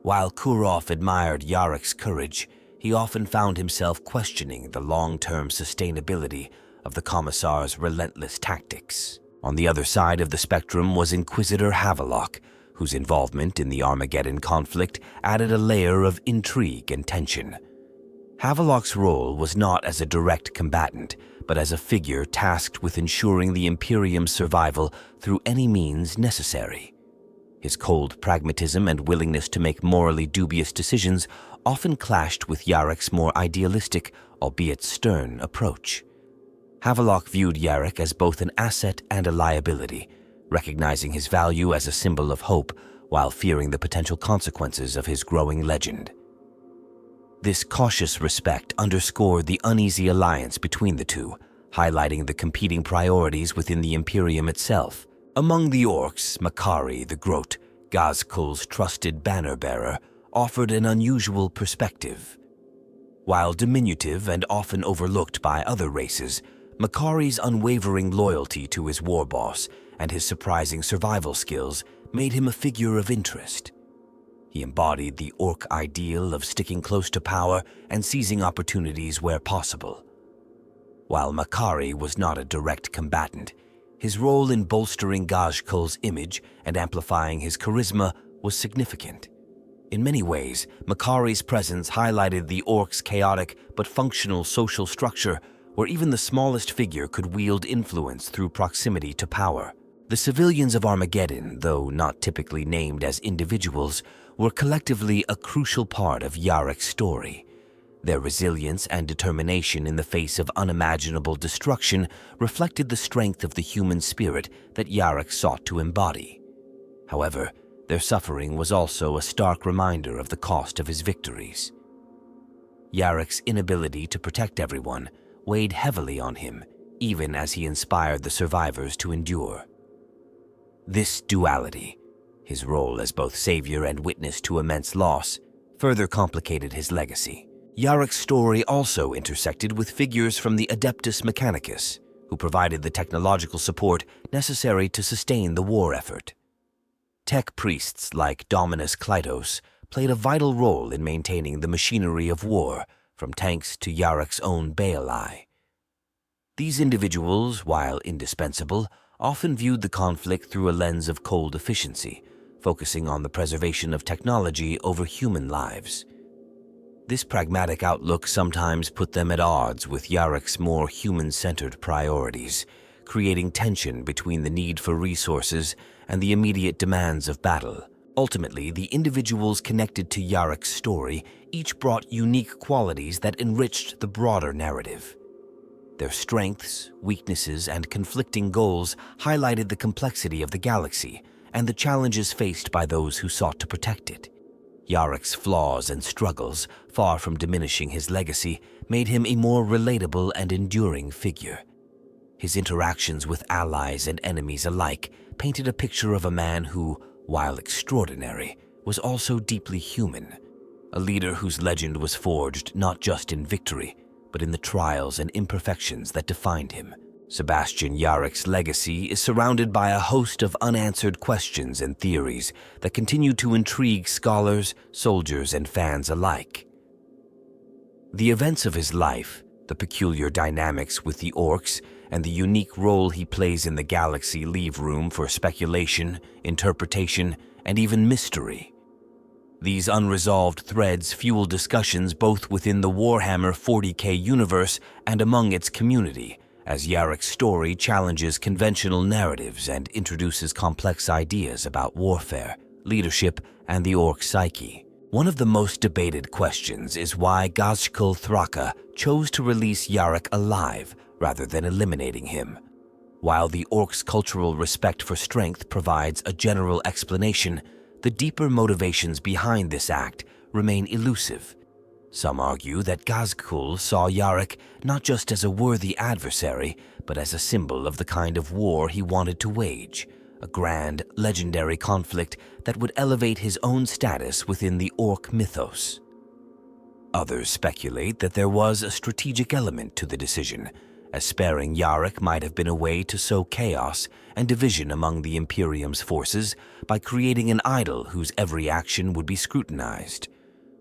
While Kurov admired Yarrick's courage, he often found himself questioning the long-term sustainability of the commissar's relentless tactics. On the other side of the spectrum was Inquisitor Havelock, whose involvement in the Armageddon conflict added a layer of intrigue and tension. Havelock's role was not as a direct combatant, but as a figure tasked with ensuring the Imperium's survival through any means necessary. His cold pragmatism and willingness to make morally dubious decisions often clashed with Yarrick's more idealistic, albeit stern, approach. Havelock viewed Yarrick as both an asset and a liability, recognizing his value as a symbol of hope while fearing the potential consequences of his growing legend. This cautious respect underscored the uneasy alliance between the two, highlighting the competing priorities within the Imperium itself. Among the Orks, Makari the Groat, Gazhkul's trusted banner-bearer, offered an unusual perspective. While diminutive and often overlooked by other races, Makari's unwavering loyalty to his war boss and his surprising survival skills made him a figure of interest. He embodied the Ork ideal of sticking close to power and seizing opportunities where possible. While Makari was not a direct combatant, his role in bolstering Gazkul's image and amplifying his charisma was significant. In many ways, Makari's presence highlighted the Orks' chaotic but functional social structure where even the smallest figure could wield influence through proximity to power. The civilians of Armageddon, though not typically named as individuals, were collectively a crucial part of Yarrick's story. Their resilience and determination in the face of unimaginable destruction reflected the strength of the human spirit that Yarrick sought to embody. However, their suffering was also a stark reminder of the cost of his victories. Yarrick's inability to protect everyone weighed heavily on him, even as he inspired the survivors to endure. This duality, his role as both savior and witness to immense loss, further complicated his legacy. Yarrick's story also intersected with figures from the Adeptus Mechanicus, who provided the technological support necessary to sustain the war effort. Tech priests like Dominus Klytos played a vital role in maintaining the machinery of war, from tanks to Yarrick's own Baali. These individuals, while indispensable, often viewed the conflict through a lens of cold efficiency, focusing on the preservation of technology over human lives. This pragmatic outlook sometimes put them at odds with Yarrick's more human-centered priorities, creating tension between the need for resources and the immediate demands of battle. Ultimately, the individuals connected to Yarrick's story each brought unique qualities that enriched the broader narrative. Their strengths, weaknesses, and conflicting goals highlighted the complexity of the galaxy and the challenges faced by those who sought to protect it. Yarrick's flaws and struggles, far from diminishing his legacy, made him a more relatable and enduring figure. His interactions with allies and enemies alike painted a picture of a man who, while extraordinary, was also deeply human, a leader whose legend was forged not just in victory, but in the trials and imperfections that defined him. Sebastian Yarrick's legacy is surrounded by a host of unanswered questions and theories that continue to intrigue scholars, soldiers, and fans alike. The events of his life, the peculiar dynamics with the Orks, and the unique role he plays in the galaxy leave room for speculation, interpretation, and even mystery. These unresolved threads fuel discussions both within the Warhammer 40k universe and among its community, as Yarrick's story challenges conventional narratives and introduces complex ideas about warfare, leadership, and the Ork psyche. One of the most debated questions is why Gazkul Thraka chose to release Yarrick alive rather than eliminating him. While the Orks' cultural respect for strength provides a general explanation, the deeper motivations behind this act remain elusive. Some argue that Gazkul saw Yarrick not just as a worthy adversary, but as a symbol of the kind of war he wanted to wage, a grand, legendary conflict that would elevate his own status within the Ork mythos. Others speculate that there was a strategic element to the decision, as sparing Yarrick might have been a way to sow chaos and division among the Imperium's forces by creating an idol whose every action would be scrutinized.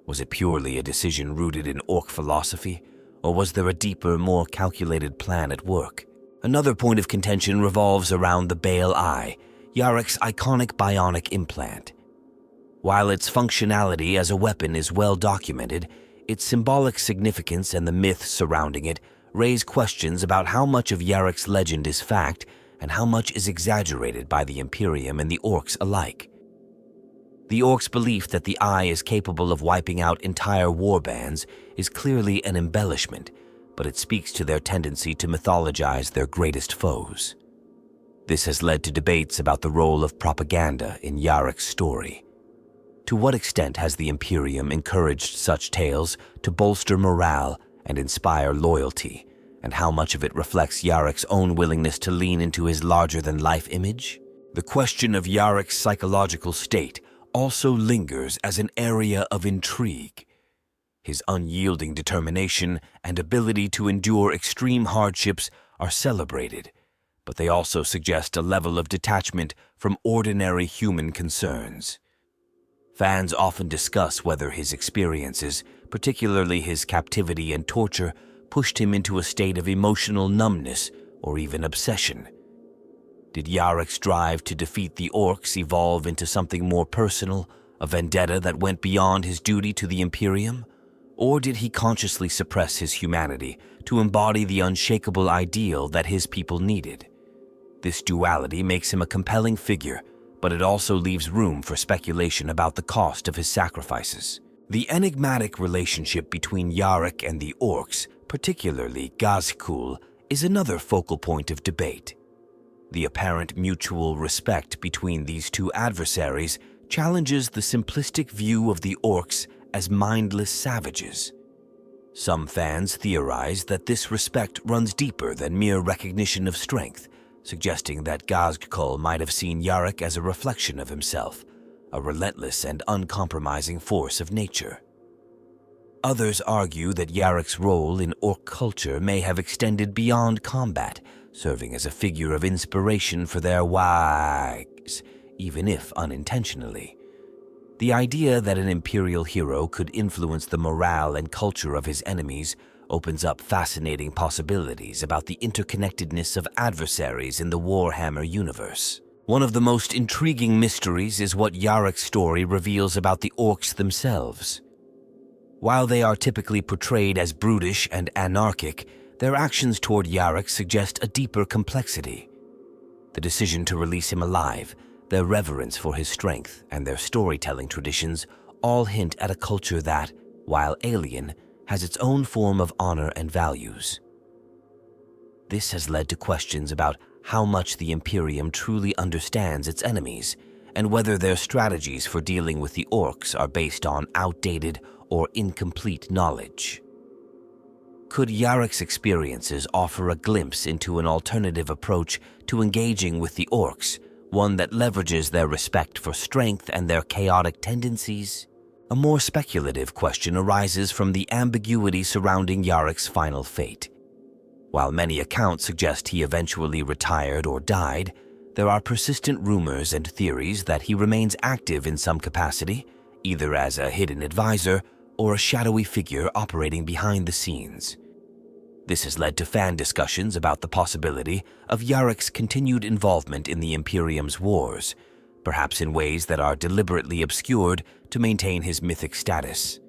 Was it purely a decision rooted in Ork philosophy, or was there a deeper, more calculated plan at work? Another point of contention revolves around the Baali, Yarrick's iconic bionic implant. While its functionality as a weapon is well documented, its symbolic significance and the myths surrounding it raise questions about how much of Yarrick's legend is fact and how much is exaggerated by the Imperium and the Orks alike. The Orks' belief that the Eye is capable of wiping out entire warbands is clearly an embellishment, but it speaks to their tendency to mythologize their greatest foes. This has led to debates about the role of propaganda in Yarrick's story. To what extent has the Imperium encouraged such tales to bolster morale and inspire loyalty, and how much of it reflects Yarrick's own willingness to lean into his larger-than-life image? The question of Yarrick's psychological state also lingers as an area of intrigue. His unyielding determination and ability to endure extreme hardships are celebrated, but they also suggest a level of detachment from ordinary human concerns. Fans often discuss whether his experiences, particularly his captivity and torture, pushed him into a state of emotional numbness or even obsession. Did Yarrick's drive to defeat the Orks evolve into something more personal, a vendetta that went beyond his duty to the Imperium? Or did he consciously suppress his humanity to embody the unshakable ideal that his people needed? This duality makes him a compelling figure, but it also leaves room for speculation about the cost of his sacrifices. The enigmatic relationship between Yarrick and the Orks, particularly Gazkul, is another focal point of debate. The apparent mutual respect between these two adversaries challenges the simplistic view of the Orks as mindless savages. Some fans theorize that this respect runs deeper than mere recognition of strength, suggesting that Gazkul might have seen Yarrick as a reflection of himself, a relentless and uncompromising force of nature. Others argue that Yarrick's role in Ork culture may have extended beyond combat, serving as a figure of inspiration for their wags, even if unintentionally. The idea that an Imperial hero could influence the morale and culture of his enemies opens up fascinating possibilities about the interconnectedness of adversaries in the Warhammer universe. One of the most intriguing mysteries is what Yarrick's story reveals about the Orks themselves. While they are typically portrayed as brutish and anarchic, their actions toward Yarrick suggest a deeper complexity. The decision to release him alive, their reverence for his strength, and their storytelling traditions all hint at a culture that, while alien, has its own form of honor and values. This has led to questions about how much the Imperium truly understands its enemies, and whether their strategies for dealing with the Orks are based on outdated or incomplete knowledge. Could Yarrick's experiences offer a glimpse into an alternative approach to engaging with the Orks, one that leverages their respect for strength and their chaotic tendencies? A more speculative question arises from the ambiguity surrounding Yarrick's final fate. While many accounts suggest he eventually retired or died, there are persistent rumors and theories that he remains active in some capacity, either as a hidden advisor or a shadowy figure operating behind the scenes. This has led to fan discussions about the possibility of Yarrick's continued involvement in the Imperium's wars, perhaps in ways that are deliberately obscured to maintain his mythic status.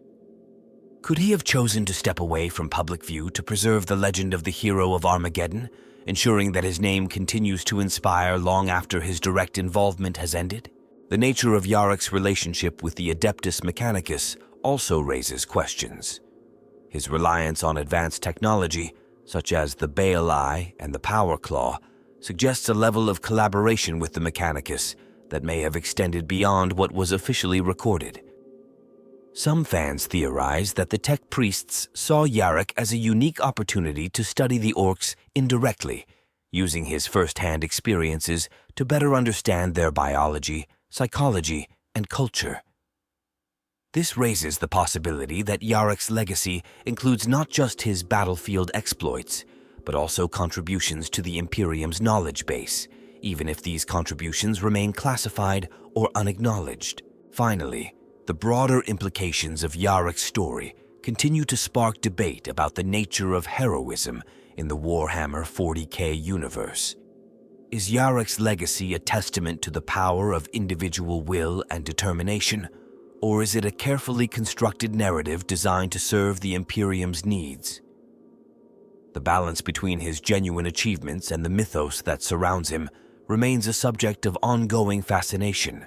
Could he have chosen to step away from public view to preserve the legend of the hero of Armageddon, ensuring that his name continues to inspire long after his direct involvement has ended? The nature of Yarrick's relationship with the Adeptus Mechanicus also raises questions. His reliance on advanced technology, such as the Bale Eye and the Power Claw, suggests a level of collaboration with the Mechanicus that may have extended beyond what was officially recorded. Some fans theorize that the Tech Priests saw Yarrick as a unique opportunity to study the Orks indirectly, using his first-hand experiences to better understand their biology, psychology, and culture. This raises the possibility that Yarrick's legacy includes not just his battlefield exploits, but also contributions to the Imperium's knowledge base, even if these contributions remain classified or unacknowledged. Finally, the broader implications of Yarrick's story continue to spark debate about the nature of heroism in the Warhammer 40k universe. Is Yarrick's legacy a testament to the power of individual will and determination, or is it a carefully constructed narrative designed to serve the Imperium's needs? The balance between his genuine achievements and the mythos that surrounds him remains a subject of ongoing fascination.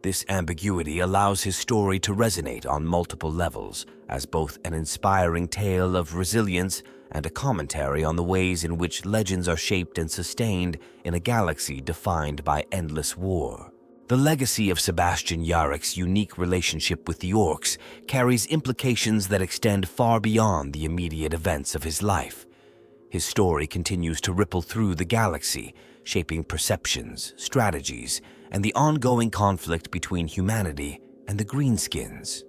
This ambiguity allows his story to resonate on multiple levels, as both an inspiring tale of resilience and a commentary on the ways in which legends are shaped and sustained in a galaxy defined by endless war. The legacy of Sebastian Yarrick's unique relationship with the Orks carries implications that extend far beyond the immediate events of his life. His story continues to ripple through the galaxy, shaping perceptions, strategies, and the ongoing conflict between humanity and the Greenskins.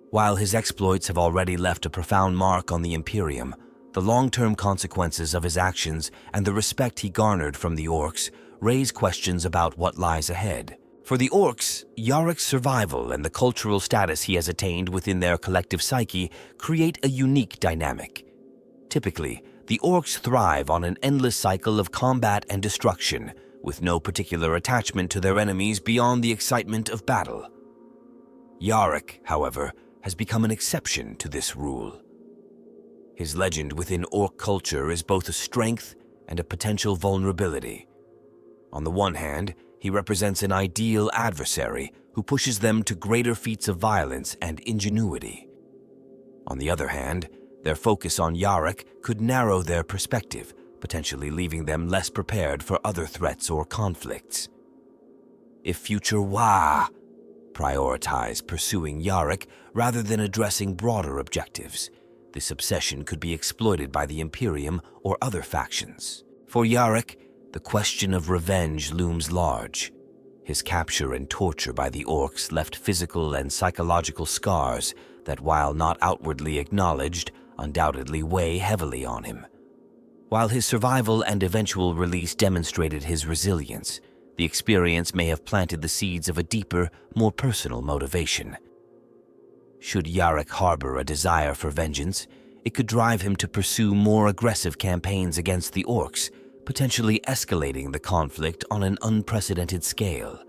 While his exploits have already left a profound mark on the Imperium, The long-term consequences of his actions and the respect he garnered from the Orks raise questions about what lies ahead. For the Orks, Yarrick's survival and the cultural status he has attained within their collective psyche create a unique dynamic. Typically, the Orks thrive on an endless cycle of combat and destruction, with no particular attachment to their enemies beyond the excitement of battle. Yarrick, however, has become an exception to this rule. His legend within Ork culture is both a strength and a potential vulnerability. On the one hand, he represents an ideal adversary who pushes them to greater feats of violence and ingenuity. On the other hand, their focus on Yarrick could narrow their perspective, potentially leaving them less prepared for other threats or conflicts. If future Wa prioritize pursuing Yarrick rather than addressing broader objectives, this obsession could be exploited by the Imperium or other factions. For Yarrick, the question of revenge looms large. His capture and torture by the Orks left physical and psychological scars that, while not outwardly acknowledged, undoubtedly weigh heavily on him. While his survival and eventual release demonstrated his resilience, the experience may have planted the seeds of a deeper, more personal motivation. Should Yarrick harbor a desire for vengeance, it could drive him to pursue more aggressive campaigns against the Orks, potentially escalating the conflict on an unprecedented scale.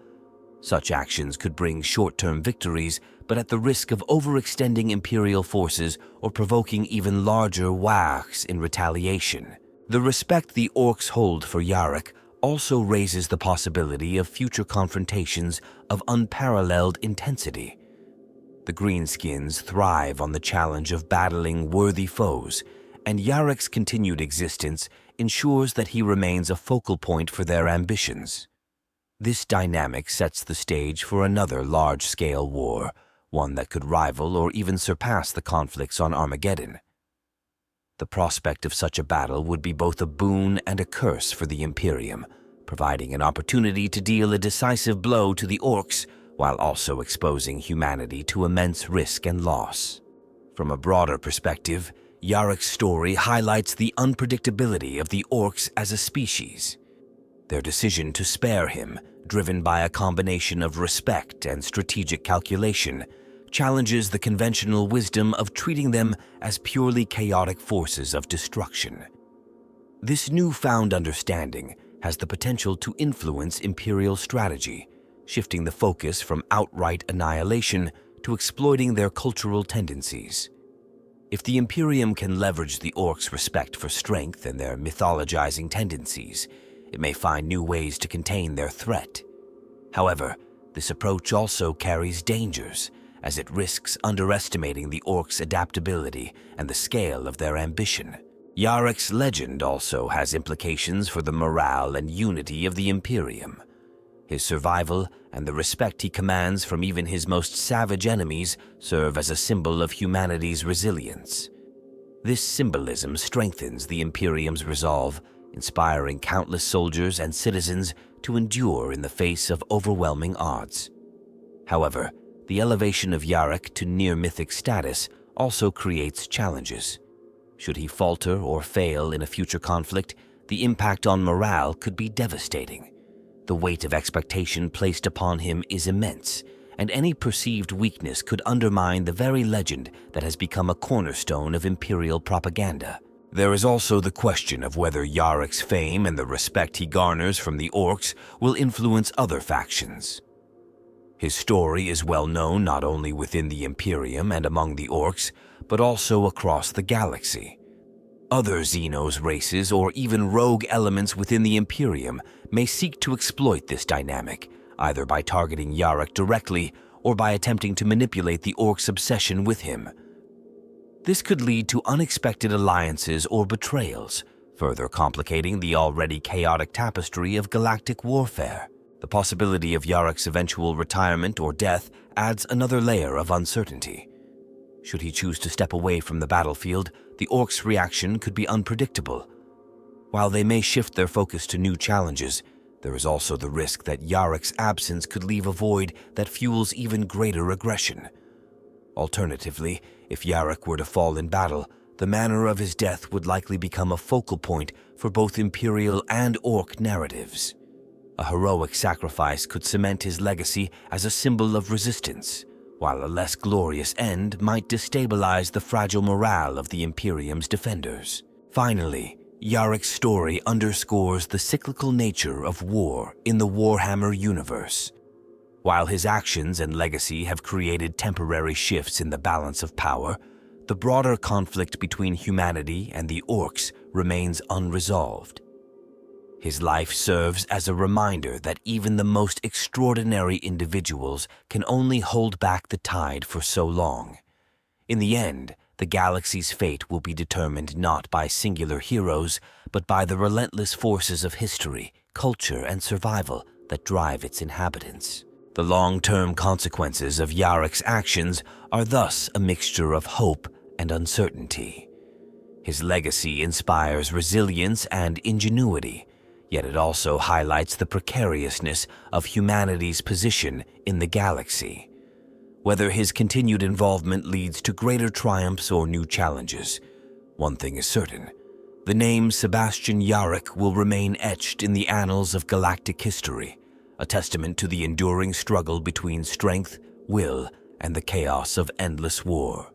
Such actions could bring short-term victories, but at the risk of overextending Imperial forces or provoking even larger wars in retaliation. The respect the Orks hold for Yarrick also raises the possibility of future confrontations of unparalleled intensity. The Greenskins thrive on the challenge of battling worthy foes, and Yarrick's continued existence ensures that he remains a focal point for their ambitions. This dynamic sets the stage for another large-scale war, one that could rival or even surpass the conflicts on Armageddon. The prospect of such a battle would be both a boon and a curse for the Imperium, providing an opportunity to deal a decisive blow to the Orks while also exposing humanity to immense risk and loss. From a broader perspective, Yarrick's story highlights the unpredictability of the Orks as a species. Their decision to spare him, driven by a combination of respect and strategic calculation, challenges the conventional wisdom of treating them as purely chaotic forces of destruction. This newfound understanding has the potential to influence Imperial strategy, shifting the focus from outright annihilation to exploiting their cultural tendencies. If the Imperium can leverage the Orks' respect for strength and their mythologizing tendencies, it may find new ways to contain their threat. However, this approach also carries dangers, as it risks underestimating the Orks' adaptability and the scale of their ambition. Yarrick's legend also has implications for the morale and unity of the Imperium. His survival and the respect he commands from even his most savage enemies serve as a symbol of humanity's resilience. This symbolism strengthens the Imperium's resolve, inspiring countless soldiers and citizens to endure in the face of overwhelming odds. However, the elevation of Yarrick to near-mythic status also creates challenges. Should he falter or fail in a future conflict, the impact on morale could be devastating. The weight of expectation placed upon him is immense, and any perceived weakness could undermine the very legend that has become a cornerstone of Imperial propaganda. There is also the question of whether Yarrick's fame and the respect he garners from the Orks will influence other factions. His story is well known not only within the Imperium and among the Orks, but also across the galaxy. Other Xenos races or even rogue elements within the Imperium may seek to exploit this dynamic, either by targeting Yarrick directly or by attempting to manipulate the Orks' obsession with him. This could lead to unexpected alliances or betrayals, further complicating the already chaotic tapestry of galactic warfare. The possibility of Yarrick's eventual retirement or death adds another layer of uncertainty. Should he choose to step away from the battlefield, the Orks' reaction could be unpredictable. While they may shift their focus to new challenges, there is also the risk that Yarrick's absence could leave a void that fuels even greater aggression. Alternatively, if Yarrick were to fall in battle, the manner of his death would likely become a focal point for both Imperial and Ork narratives. A heroic sacrifice could cement his legacy as a symbol of resistance, while a less glorious end might destabilize the fragile morale of the Imperium's defenders. Finally, Yarrick's story underscores the cyclical nature of war in the Warhammer universe. While his actions and legacy have created temporary shifts in the balance of power, the broader conflict between humanity and the Orks remains unresolved. His life serves as a reminder that even the most extraordinary individuals can only hold back the tide for so long. In the end, the galaxy's fate will be determined not by singular heroes, but by the relentless forces of history, culture, and survival that drive its inhabitants. The long-term consequences of Yarrick's actions are thus a mixture of hope and uncertainty. His legacy inspires resilience and ingenuity, yet it also highlights the precariousness of humanity's position in the galaxy. Whether his continued involvement leads to greater triumphs or new challenges, one thing is certain: the name Sebastian Yarrick will remain etched in the annals of galactic history, a testament to the enduring struggle between strength, will, and the chaos of endless war.